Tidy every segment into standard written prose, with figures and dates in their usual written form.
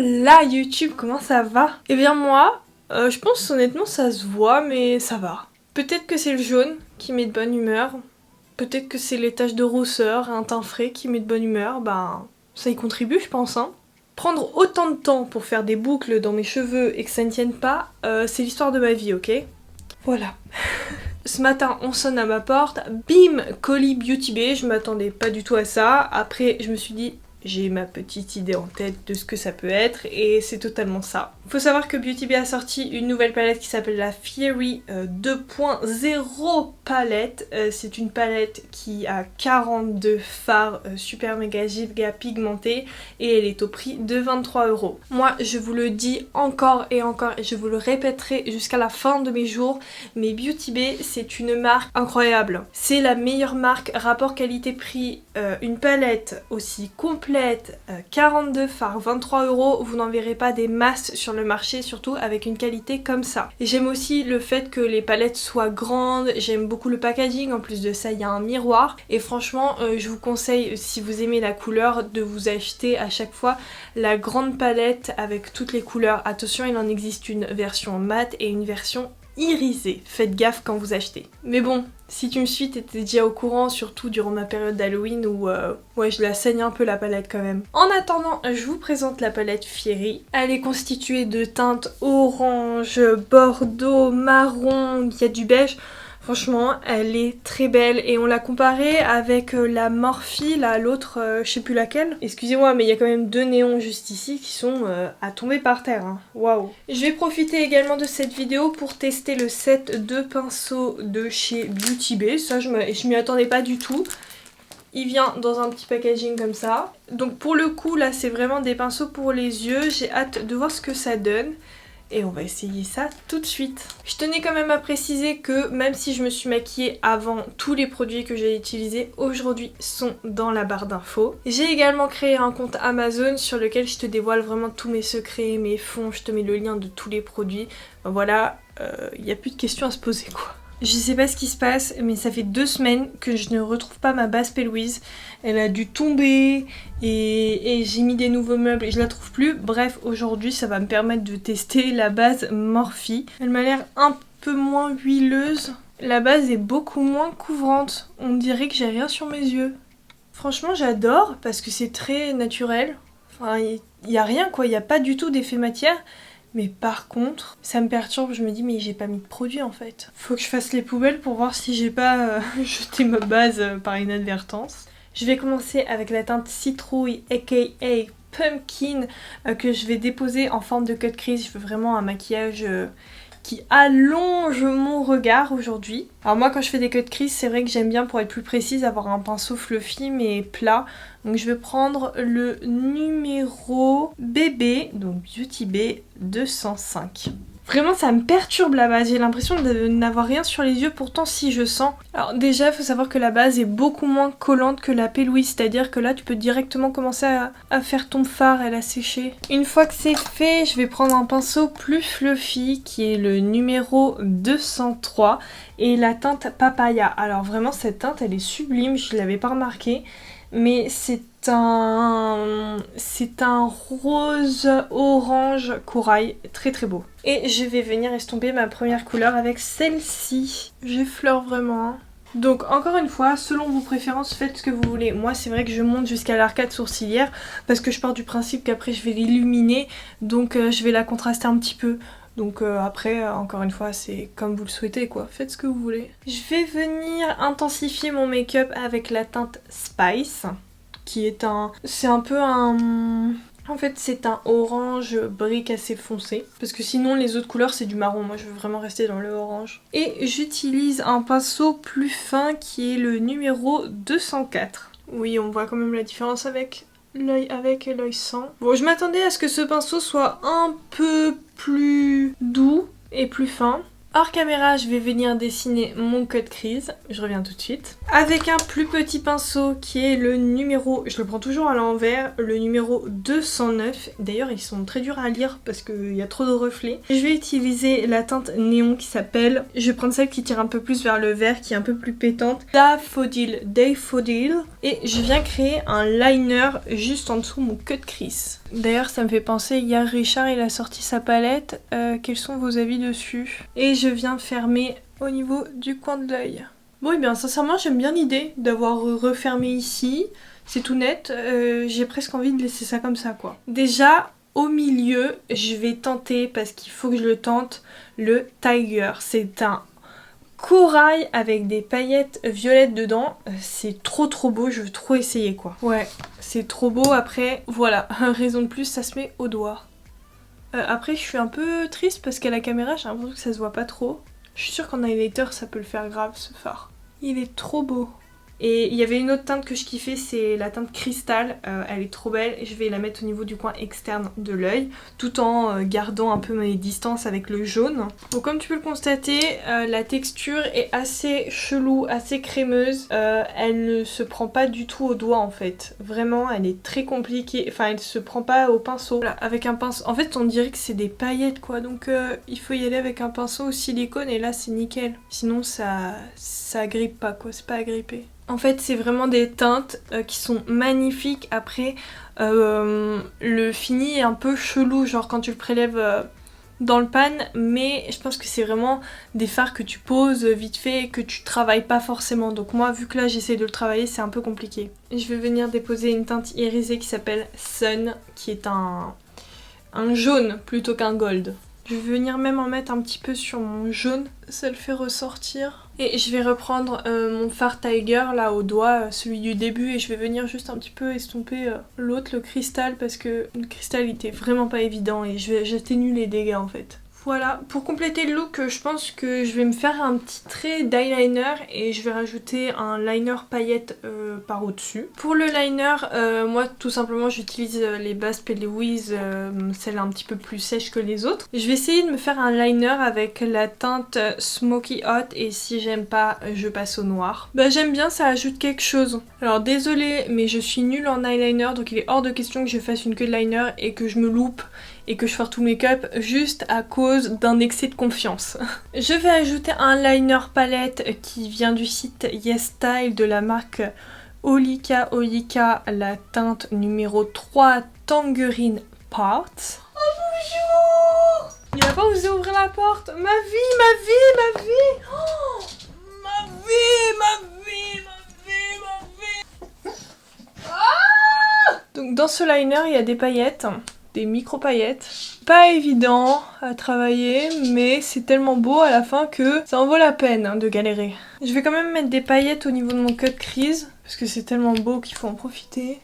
là YouTube, comment ça va? Eh bien moi, je pense honnêtement ça se voit mais ça va. Peut-être que c'est le jaune qui met de bonne humeur, peut-être que c'est les taches de rousseur, un teint frais qui met de bonne humeur, ben ça y contribue je pense hein. Prendre autant de temps pour faire des boucles dans mes cheveux et que ça ne tienne pas, c'est l'histoire de ma vie, ok? Voilà. Ce matin, on sonne à ma porte, bim, colis Beauty Bay, je m'attendais pas du tout à ça. Après, je me suis dit, j'ai ma petite idée en tête de ce que ça peut être et c'est totalement ça. Faut savoir que Beauty Bay a sorti une nouvelle palette qui s'appelle la Fiery 2.0 palette. C'est une palette qui a 42 fards super méga giga pigmentés et elle est au prix de 23 €. Moi je vous le dis encore et encore et je vous le répéterai jusqu'à la fin de mes jours, mais Beauty Bay c'est une marque incroyable. C'est la meilleure marque rapport qualité-prix, une palette aussi complète, 42 fards, 23 €, vous n'en verrez pas des masses sur le marché, surtout avec une qualité comme ça. Et j'aime aussi le fait que les palettes soient grandes, j'aime beaucoup le packaging, en plus de ça il y a un miroir et franchement je vous conseille, si vous aimez la couleur, de vous acheter à chaque fois la grande palette avec toutes les couleurs. Attention, il en existe une version mat et une version irisée, faites gaffe quand vous achetez. Mais bon, si tu me suis, t'étais déjà au courant, surtout durant ma période d'Halloween où ouais, je la saigne un peu la palette quand même. En attendant, je vous présente la palette Fiery. Elle est constituée de teintes orange, bordeaux, marron, il y a du beige. Franchement, elle est très belle et on l'a comparée avec la Morphe, là, l'autre, je sais plus laquelle. Excusez-moi, mais il y a quand même deux néons juste ici qui sont à tomber par terre. Hein. Waouh. Je vais profiter également de cette vidéo pour tester le set de pinceaux de chez Beauty Bay. Ça, je m'y attendais pas du tout. Il vient dans un petit packaging comme ça. Donc pour le coup, là, c'est vraiment des pinceaux pour les yeux. J'ai hâte de voir ce que ça donne. Et on va essayer ça tout de suite. Je tenais quand même à préciser que même si je me suis maquillée avant, tous les produits que j'ai utilisés aujourd'hui sont dans la barre d'infos. J'ai également créé un compte Amazon sur lequel je te dévoile vraiment tous mes secrets, mes fonds, je te mets le lien de tous les produits. Voilà, il n'y a plus de questions à se poser quoi. Je sais pas ce qui se passe, mais ça fait 2 semaines que je ne retrouve pas ma base P. Elle a dû tomber et j'ai mis des nouveaux meubles et je la trouve plus. Bref, aujourd'hui ça va me permettre de tester la base Morphe. Elle m'a l'air un peu moins huileuse. La base est beaucoup moins couvrante. On dirait que j'ai rien sur mes yeux. Franchement j'adore parce que c'est très naturel. Enfin, il n'y a rien quoi, il n'y a pas du tout d'effet matière. Mais par contre, ça me perturbe, je me dis mais j'ai pas mis de produit en fait. Faut que je fasse les poubelles pour voir si j'ai pas jeté ma base par inadvertance. Je vais commencer avec la teinte citrouille aka pumpkin que je vais déposer en forme de cut crease. Je veux vraiment un maquillage qui allonge mon regard aujourd'hui. Alors moi quand je fais des cut crease, c'est vrai que j'aime bien, pour être plus précise, avoir un pinceau fluffy mais plat. Donc je vais prendre le numéro BB, donc Beauty Bay 205. Vraiment ça me perturbe la base, j'ai l'impression de n'avoir rien sur les yeux, pourtant si je sens. Alors déjà il faut savoir que la base est beaucoup moins collante que la P. Louise, c'est-à-dire que là tu peux directement commencer à faire ton fard et la sécher. Une fois que c'est fait, je vais prendre un pinceau plus fluffy qui est le numéro 203 et la teinte Papaya. Alors vraiment cette teinte elle est sublime, je ne l'avais pas remarqué. Mais c'est un rose orange corail, très très beau. Et je vais venir estomper ma première couleur avec celle-ci. J'effleure vraiment. Hein. Donc encore une fois, selon vos préférences, faites ce que vous voulez. Moi c'est vrai que je monte jusqu'à l'arcade sourcilière parce que je pars du principe qu'après je vais l'illuminer. Donc je vais la contraster un petit peu. Donc après, encore une fois, c'est comme vous le souhaitez quoi, faites ce que vous voulez. Je vais venir intensifier mon make-up avec la teinte Spice, qui est c'est un peu un... En fait c'est un orange brique assez foncé, parce que sinon les autres couleurs c'est du marron, moi je veux vraiment rester dans le orange. Et j'utilise un pinceau plus fin qui est le numéro 204. Oui, on voit quand même la différence avec l'œil avec et l'œil sans. Bon, je m'attendais à ce que ce pinceau soit un peu plus doux et plus fin. Hors caméra, je vais venir dessiner mon cut crease. Je reviens tout de suite. Avec un plus petit pinceau qui est le numéro... Je le prends toujours à l'envers. Le numéro 209. D'ailleurs, ils sont très durs à lire parce qu'il y a trop de reflets. Je vais utiliser la teinte néon qui s'appelle... Je vais prendre celle qui tire un peu plus vers le vert, qui est un peu plus pétante. Daffodil. Et je viens créer un liner juste en dessous de mon cut crease. D'ailleurs ça me fait penser, hier Richard il a sorti sa palette, quels sont vos avis dessus? Et je viens fermer au niveau du coin de l'œil. Bon et bien sincèrement j'aime bien l'idée d'avoir refermé ici, c'est tout net, j'ai presque envie de laisser ça comme ça quoi. Déjà au milieu je vais tenter, parce qu'il faut que je le tente, le Tiger. C'est un corail avec des paillettes violettes dedans, c'est trop beau, je veux trop essayer quoi. Ouais, c'est trop beau. Après voilà, raison de plus, ça se met au doigt. Après je suis un peu triste parce qu'à la caméra j'ai l'impression que ça se voit pas trop. Je suis sûre qu'en highlighter ça peut le faire grave ce fard. Il est trop beau. Et il y avait une autre teinte que je kiffais, c'est la teinte cristal, elle est trop belle, je vais la mettre au niveau du coin externe de l'œil, tout en gardant un peu mes distances avec le jaune. Donc comme tu peux le constater, la texture est assez chelou, assez crémeuse, elle ne se prend pas du tout au doigt en fait, vraiment elle est très compliquée, enfin elle se prend pas au pinceau. Voilà, avec un pinceau, en fait on dirait que c'est des paillettes quoi, donc il faut y aller avec un pinceau au silicone et là c'est nickel. Sinon ça agrippe pas quoi, c'est pas agrippé. En fait c'est vraiment des teintes qui sont magnifiques. Après le fini est un peu chelou, genre quand tu le prélèves dans le pan, mais je pense que c'est vraiment des fards que tu poses vite fait et que tu travailles pas forcément. Donc moi vu que là j'essaie de le travailler, c'est un peu compliqué. Je vais venir déposer une teinte irisée qui s'appelle Sun, qui est un jaune plutôt qu'un gold. Je vais venir même en mettre un petit peu sur mon jaune, ça le fait ressortir. Et je vais reprendre mon fard Tiger là au doigt, celui du début, et je vais venir juste un petit peu estomper l'autre, le cristal, parce que le cristal il était vraiment pas évident et j'atténue les dégâts en fait. Voilà, pour compléter le look, je pense que je vais me faire un petit trait d'eyeliner et je vais rajouter un liner paillette par au-dessus. Pour le liner, moi tout simplement j'utilise les bases P. Louise, celles un petit peu plus sèches que les autres. Je vais essayer de me faire un liner avec la teinte Smoky Hot et si j'aime pas, je passe au noir. Bah j'aime bien, ça ajoute quelque chose. Alors désolée, mais je suis nulle en eyeliner, donc il est hors de question que je fasse une queue de liner et que je me loupe et que je fasse tout make-up juste à cause d'un excès de confiance. Je vais ajouter un liner palette qui vient du site YesStyle de la marque Olika, la teinte numéro 3 Tangerine Parts. Oh bonjour! Il va pas osé ouvrir la porte. Ma vie oh, ma vie ah. Donc dans ce liner il y a des paillettes, des micro paillettes. Pas évident à travailler, mais c'est tellement beau à la fin que ça en vaut la peine de galérer. Je vais quand même mettre des paillettes au niveau de mon cut crease, parce que c'est tellement beau qu'il faut en profiter.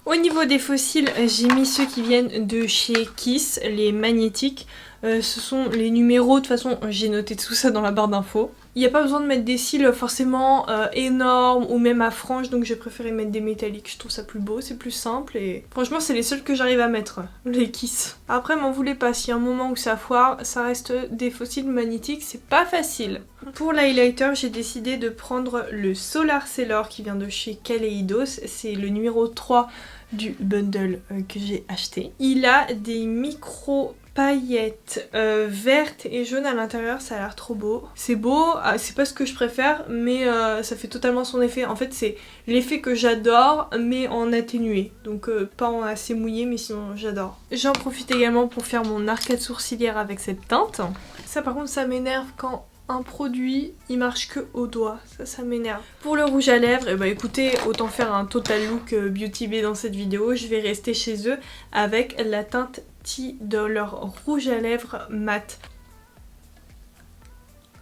Au niveau des faux cils, j'ai mis ceux qui viennent de chez Kiss, les magnétiques. Ce sont les numéros, de toute façon j'ai noté tout ça dans la barre d'infos. Il n'y a pas besoin de mettre des cils forcément énormes ou même à franges, donc j'ai préféré mettre des métalliques, je trouve ça plus beau, c'est plus simple et franchement c'est les seuls que j'arrive à mettre, les Kiss. Après m'en voulez pas, s'il y a un moment où ça foire, ça reste des faux cils magnétiques, c'est pas facile. Pour l'highlighter, j'ai décidé de prendre le Solar Sailor qui vient de chez Kaleidos, c'est le numéro 3 du bundle que j'ai acheté. Il a des micro paillettes vertes et jaunes à l'intérieur, ça a l'air trop beau. C'est beau, c'est pas ce que je préfère, mais ça fait totalement son effet. En fait c'est l'effet que j'adore, mais en atténué. Donc pas en assez mouillé, mais sinon j'adore. J'en profite également pour faire mon arcade sourcilière avec cette teinte. Ça par contre ça m'énerve quand un produit il marche que au doigt, ça m'énerve. Pour le rouge à lèvres, et bah écoutez, autant faire un total look Beauty Bay dans cette vidéo. Je vais rester chez eux avec la teinte de leur rouge à lèvres mat.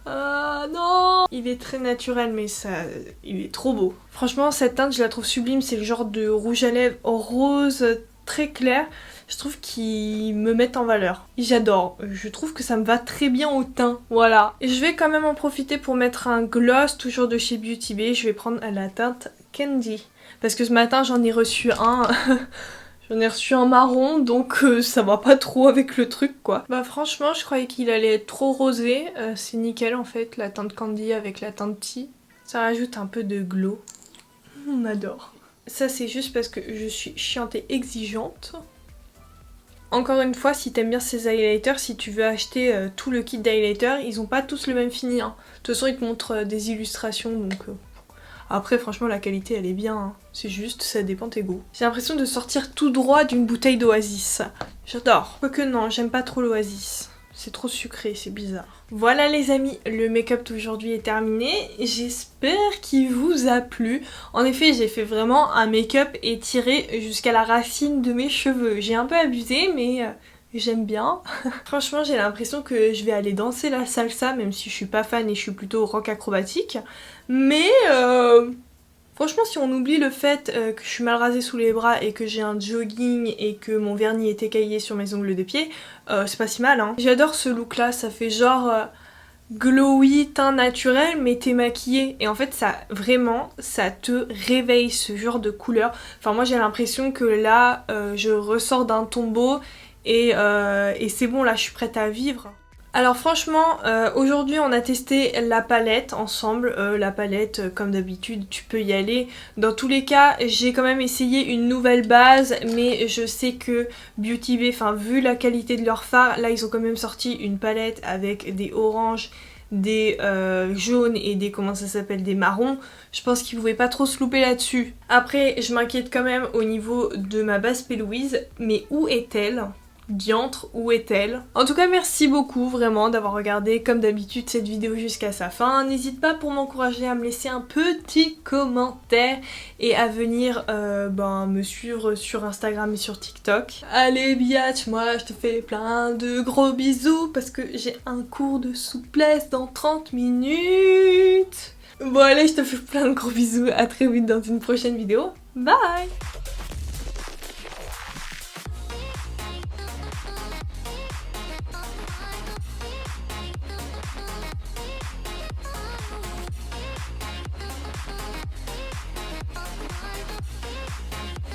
Non, il est très naturel mais il est trop beau. Franchement cette teinte je la trouve sublime, c'est le genre de rouge à lèvres rose très clair. Je trouve qu'ils me mettent en valeur. J'adore, je trouve que ça me va très bien au teint, voilà. Et je vais quand même en profiter pour mettre un gloss, toujours de chez Beauty Bay. Je vais prendre la teinte Candy. Parce que ce matin j'en ai reçu un... J'en ai reçu un marron, donc ça va pas trop avec le truc quoi. Bah franchement je croyais qu'il allait être trop rosé, c'est nickel en fait, la teinte Candy avec la teinte Tea. Ça rajoute un peu de glow, on adore. Ça c'est juste parce que je suis chiante et exigeante. Encore une fois, si t'aimes bien ces highlighters, si tu veux acheter tout le kit d'highlighter, ils ont pas tous le même fini. Hein. De toute façon ils te montrent des illustrations donc... Après franchement la qualité elle est bien, hein. C'est juste ça dépend tes goûts. J'ai l'impression de sortir tout droit d'une bouteille d'Oasis. J'adore. Quoique non, j'aime pas trop l'Oasis. C'est trop sucré, c'est bizarre. Voilà les amis, le make-up d'aujourd'hui est terminé. J'espère qu'il vous a plu. En effet, j'ai fait vraiment un make-up étiré jusqu'à la racine de mes cheveux. J'ai un peu abusé, mais j'aime bien. Franchement, j'ai l'impression que je vais aller danser la salsa, même si je suis pas fan et je suis plutôt rock acrobatique. Mais franchement, si on oublie le fait que je suis mal rasée sous les bras et que j'ai un jogging et que mon vernis est écaillé sur mes ongles de pied, c'est pas si mal, hein. J'adore ce look là, ça fait genre glowy, teint naturel, mais t'es maquillée. Et en fait, ça vraiment, ça te réveille ce genre de couleur. Enfin, moi j'ai l'impression que là, je ressors d'un tombeau et c'est bon, là je suis prête à vivre. Alors franchement, aujourd'hui on a testé la palette ensemble. La palette, comme d'habitude, tu peux y aller. Dans tous les cas, j'ai quand même essayé une nouvelle base, mais je sais que Beauty Bay, enfin vu la qualité de leur fard, là ils ont quand même sorti une palette avec des oranges, des jaunes et des, comment ça s'appelle, des marrons. Je pense qu'ils pouvaient pas trop se louper là-dessus. Après, je m'inquiète quand même au niveau de ma base P. Louise, mais où est-elle ? Diantre, où est-elle? En tout cas, merci beaucoup vraiment d'avoir regardé comme d'habitude cette vidéo jusqu'à sa fin. N'hésite pas pour m'encourager à me laisser un petit commentaire et à venir me suivre sur Instagram et sur TikTok. Allez biatch, moi je te fais plein de gros bisous parce que j'ai un cours de souplesse dans 30 minutes. Bon allez, je te fais plein de gros bisous, à très vite dans une prochaine vidéo. Bye!